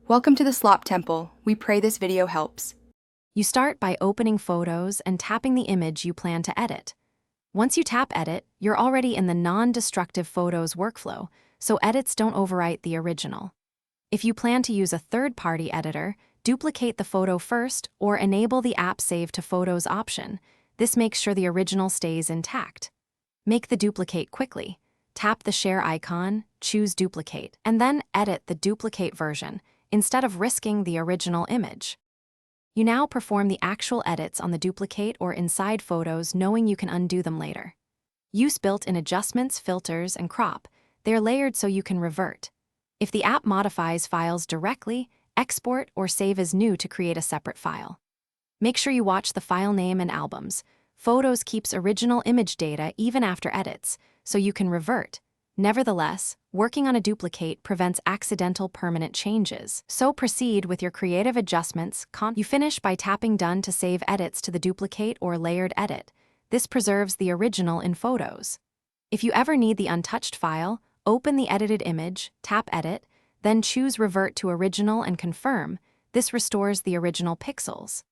Welcome to the Slop Temple. We pray this video helps. You start by opening Photos and tapping the image you plan to edit. Once you tap Edit, you're already in the non-destructive Photos workflow, so edits don't overwrite the original. If you plan to use a third-party editor, duplicate the photo first or enable the App Save to Photos option. This makes sure the original stays intact. Make the duplicate quickly. Tap the share icon, choose Duplicate, and then edit the duplicate version instead of risking the original image. You now perform the actual edits on the duplicate or inside photos, knowing you can undo them later. Use built-in adjustments, filters, and crop. They're layered so you can revert. If the app modifies files directly, export or save as new to create a separate file. Make sure you watch the file name and albums. Photos keeps original image data even after edits, so you can revert. Nevertheless, working on a duplicate prevents accidental permanent changes. So proceed with your creative adjustments. You finish by tapping Done to save edits to the duplicate or layered edit. This preserves the original in Photos. If you ever need the untouched file, open the edited image, tap Edit, then choose Revert to Original and confirm. This restores the original pixels.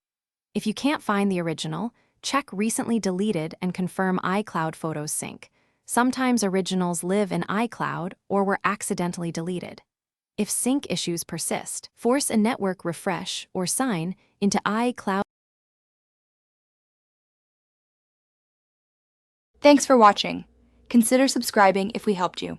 If you can't find the original, check Recently Deleted and confirm iCloud Photos sync. Sometimes originals live in iCloud or were accidentally deleted. If sync issues persist, force a network refresh or sign into iCloud. Thanks for watching. Consider subscribing if we helped you.